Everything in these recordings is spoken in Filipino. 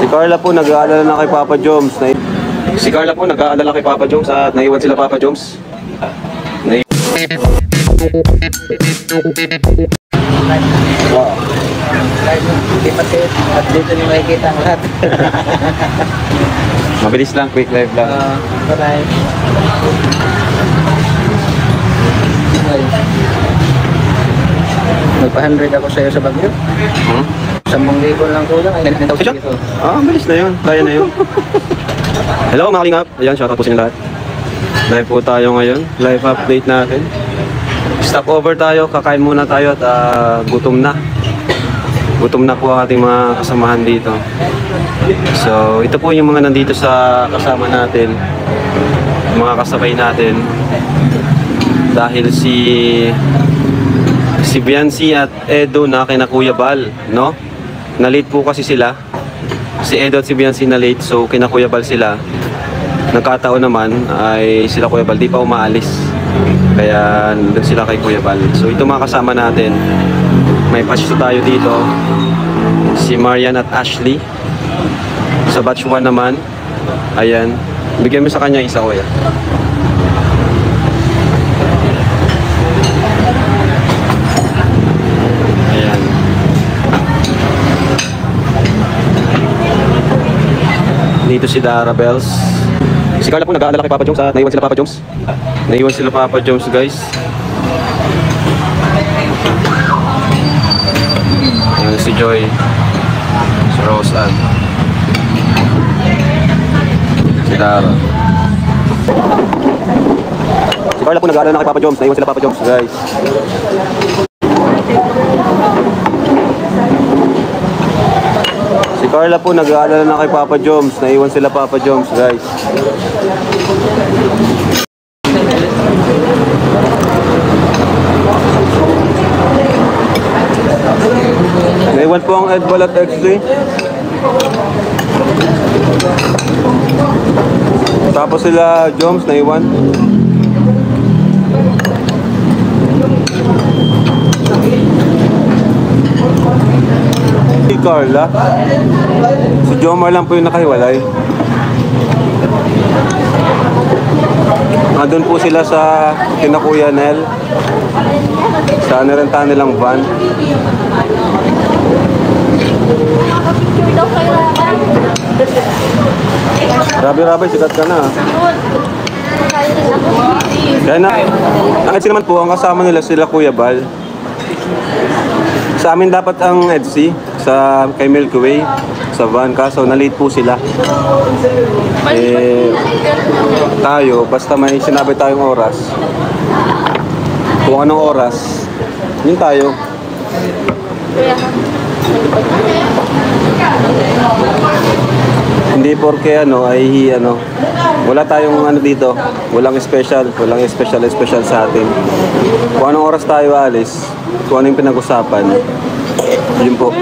Si Carla po nag-aalala na kay Papa Joms. Si Carla po nag-aalala kay Papa Joms at naiwan sila Papa Joms. Wow. At dito niyo makikita ang lahat. Mabilis lang, quick live lang. Bye-bye. Nagpa-100 ako sa'yo sa Baguio. 10,000 lang kulang. Ay, 9,000 dito. Mabilis na yun. Kaya na yun. Hello mga kalingap. Ayan, shoutout po sa inyo lahat. Live po tayo ngayon. Live update natin. Stop over tayo. Kakain muna tayo at gutom na. Gutom na po ang ating mga kasamahan dito. So, ito po yung mga nandito sa kasama natin. Mga kasabay natin. Dahil si Biancy at Edo na kina Kuya Bal, no? Na-late po kasi sila. Si Edo at si Biancy na late, so kina Kuya Bal sila. Nagkataon naman ay sila Kuya Bal di pa umaalis. Kaya doon sila kay Kuya Bal. So ito mga kasama natin. May pasyo tayo dito. Si Marian at Ashley. Sa batch 1 naman. Ayan. Bigyan mo sa kanya isa, Kuya. Ayan. Dito si Dara Bells. Si Carla po nag-aalala kay Papa Joms at naiwan sila Papa Joms. Naiwan sila Papa Joms, guys. Ayan si Joy. Si Roseanne. Si Dara. Si Carla po nag-aalala kay Papa Joms. Naiwan sila Papa Joms, guys. Si Carla po nag-aalala na kay Papa Joms. Naiwan sila Papa Joms, guys. Naiwan po ang Edbal at XD. Tapos sila Joms naiwan. Si Carla. Si Jomar lang po yung nakahiwalay. Nandun po sila sa kina Kuya Nel. Sa nirentahan nilang van. Rabi-rabi, sikat ka na. Kaya na, ang EDC naman po, ang kasama nila sila Kuya Bal. Sa amin dapat ang EDC sa kay Milky Way sa van, kaso na-late po sila. Tayo, basta may sinabi tayong oras, kung anong oras, yun tayo. Hindi porke ay wala tayong dito, walang special sa atin. Kung anong oras tayo alis, kung ano yung pinag-usapan, yun po.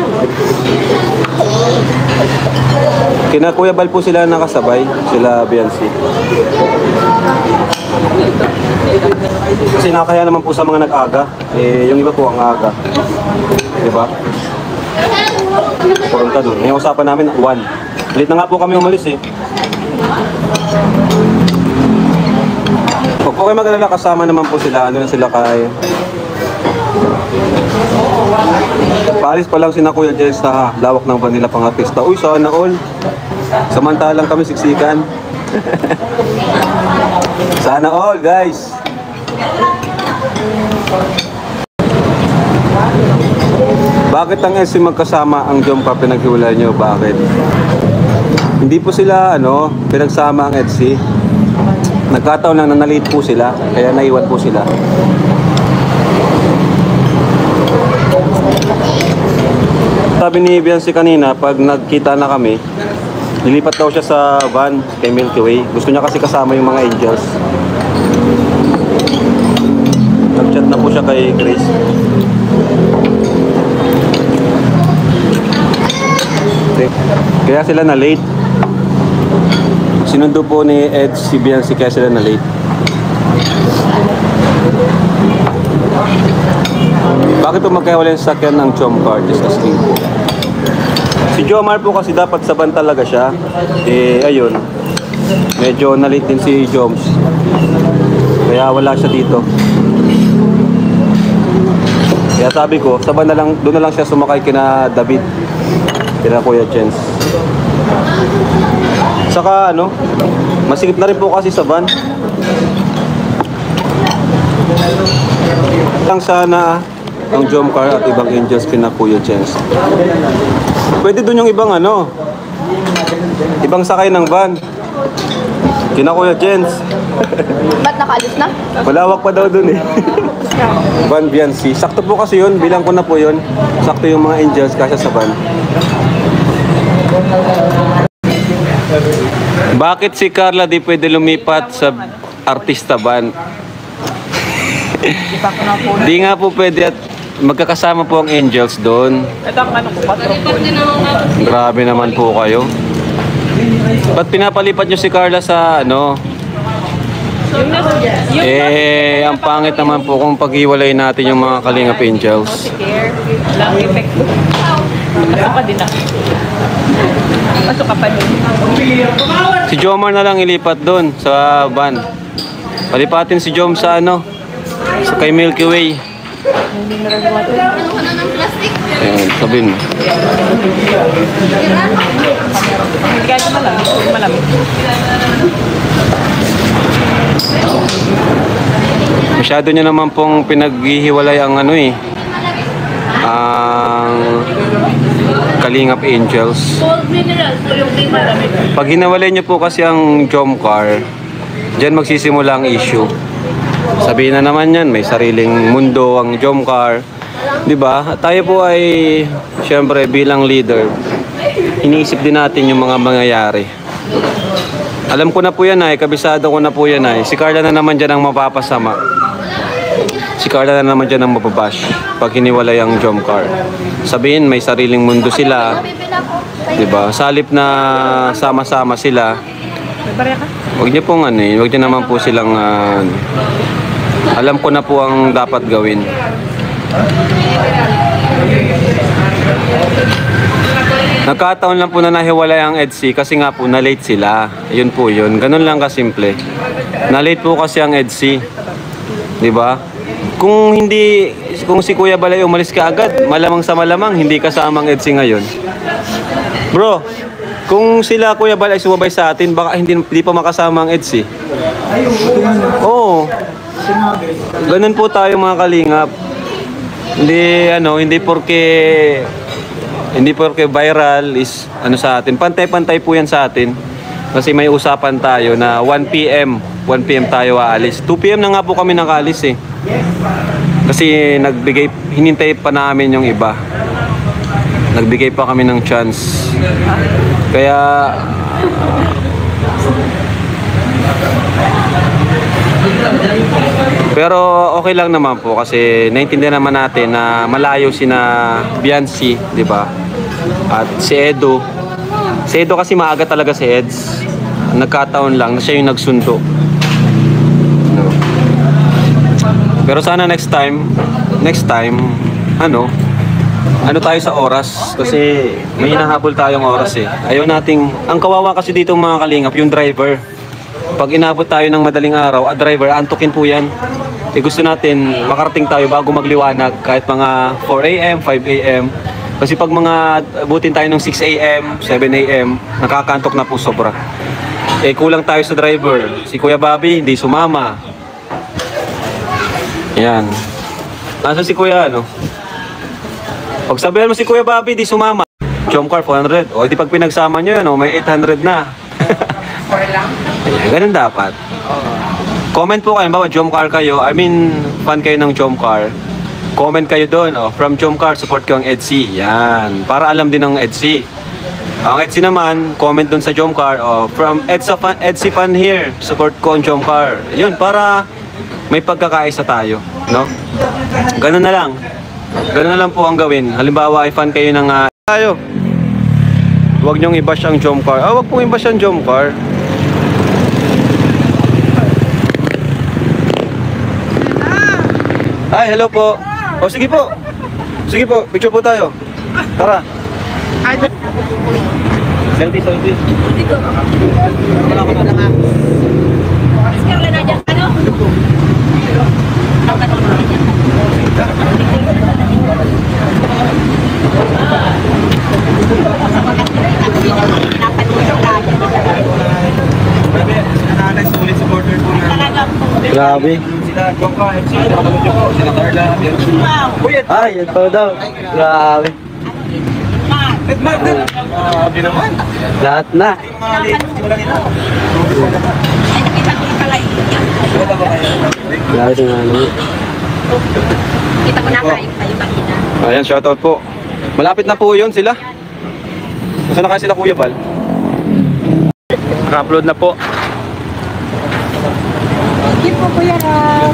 Kina Kuya Bal po sila nakasabay, sila Biancy. Kasi nakakaya naman po sa mga nag-aga, yung iba po ang aga. Diba? Pumunta doon. May usapan namin 1. Late na nga po kami umalis eh. Huwag po kayo mag-alala, kasama naman po sila. Ano na sila kaya. Paalis pa lang si na Kuya Jess sa lawak ng Vanilla Pangartista. Uy, sana all. Samantalang kami siksikan. Sana all, guys. Bakit ang SC magkasama ang Jompa pinaghiwalay nyo? Bakit? Hindi po sila pinagsama ang EDC. Nagkataon lang na na-late po sila, kaya naiwan po sila. Sabi ni Biancy kanina, pag nagkita na kami, lilipat daw siya sa van kay Milky Way. Gusto niya kasi kasama yung mga angels. Nag-chat na po siya kay Grace. Kaya sila na late. Sinundo po ni Ed si Biancy kaya sila na late. Bakit po magkahiwalay ang sakyan ng Chomcar? Just asking. Si Jomar po kasi dapat sa van talaga siya. Eh, ayun. Medyo nalit din si Joms. Kaya wala siya dito. Kaya sabi ko, sa van na lang, doon na lang siya sumakay kina David. Kina Kuya Jens. Saka ano, masikip na rin po kasi sa van. Lang sana ang Jomcar at ibang angels kina Kuya Jens. Pwede doon yung ibang ano, ibang sakay ng van. Kina Kuya Jens. Ba't nakaalis na? Malawak pa daw doon eh. Van Biancy. Sakto po kasi yun, bilang ko na po yun. Sakto yung mga angels kasya sa van. Bakit si Carla di pwede lumipat sa artista van? Di nga po pwede at magkakasama po ang angels doon. Grabe naman po kayo. Ba't pinapalipat nyo si Carla sa ano? Eh, ang pangit naman po kung paghiwalay natin yung mga Kalingap Angels. Lang effect. Pasok ka din na. Pasok ka pa din. Si Jomar na lang ilipat doon sa van. Palipatin si Jom sa ano? Sa kay Milky Way. Ayan, sabihin mo. Kahit malamig. Malamig. Masyado niya naman pong pinaghihiwalay ang ano eh. Ang Kalingap Angels. Pag hinawalay niyo po kasi ang Jomcar, diyan magsisimula ang issue. Sabihin na naman yan, may sariling mundo ang Jomcar. Diba? Tayo po ay, syempre bilang leader, iniisip din natin yung mga mangyayari. Alam ko na po yan ay, kabisado ko na po yan ay. Si Carla na naman dyan ang mapapasama. Si Carla na naman dyan ang mababash pag hiniwalay ang Jomcar. Sabihin, may sariling mundo sila. Diba? Salip na sama-sama sila. May barya ka? Huwag niyo pong ano eh, huwag niyo naman po silang alam ko na po ang dapat gawin. Nagkataon lang po na nahiwalay ang EDSI kasi nga po na-late sila. Yun po yun. Ganun lang kasimple. Na-late po kasi ang EDSI. 'Di ba? Kung si Kuya Balay umalis ka agad, malamang sa malamang hindi kasama ang EDSI ngayon. Bro, kung sila Kuya Balay sumabay sa atin, baka hindi pa makasama ang EDSI. Oo. Ganun po tayo mga Kalingap. Hindi porke viral is ano sa atin. Pantay-pantay po yan sa atin. Kasi may usapan tayo na 1 PM tayo aalis. 2 PM na nga po kami nakaalis eh. Kasi hinintay pa namin yung iba. Nagbigay pa kami ng chance. Kaya pero okay lang naman po kasi naintindihan naman natin na malayo sina Biancy, di ba? At si Edo. Si Edo kasi maaga talaga si Eds. Nagkataon lang na siya yung nagsundo. No. Pero sana next time, ano tayo sa oras kasi may hinahabol tayong oras eh. Ayaw nating, ang kawawa kasi dito mga Kalingap, yung driver. Pag inabot tayo ng madaling araw, driver, antukin po yan. Eh gusto natin makarating tayo bago magliwanag kahit mga 4 AM, 5 AM. Kasi pag mga abutin tayo ng 6 AM, 7 AM, nakakantok na po sobra. Eh kulang tayo sa driver. Si Kuya Bobby hindi sumama. Yan. Nasa si Kuya ano? Pag sabihan mo si Kuya Bobby di sumama. Jomcar 400. O di pag pinagsama nyo yan, may 800 na. Ganun dapat. Comment po kayo, bawa Jomcar kayo, fan kayo ng Jomcar. Comment kayo doon, from Jomcar, support ko ang EDSI. Yan, para alam din ng EDSI. Ang EDSI naman, comment doon sa Jomcar, from EDSI fan here, support ko ang Jomcar. Yun, para may pagkakaisa tayo, no? Ganun na lang. Ganun na lang po ang gawin. Halimbawa, ay fan kayo ng tayo. Huwag niyong i-bash ang Jomcar. Huwag pong i-bash ang Jomcar. Ay, hello po. O, sige po. Sige po, picture po tayo. Tara. Selfie, selfie. Solid supporter po na. Grabe. Sila Jongka FC, nakapanood niyo po. Sila Carla. Ay, yan pa daw. Grabe. Grabe naman. Lahat na. Mga late, wala nila. Wala ba kayo? Grabe na ano. Kita ko na kayo kanina. Ayan, shoutout po. Malapit na po yun sila. Saan na kaya sila Kuya Bal? Naka-upload na po. Thank you po, Kuya Ram.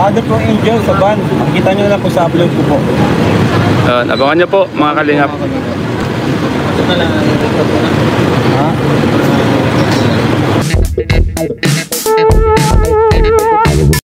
Other po Angel sa van. Kita nyo na lang po sa upload ko po. Abangan nyo po mga kalingap. Ha?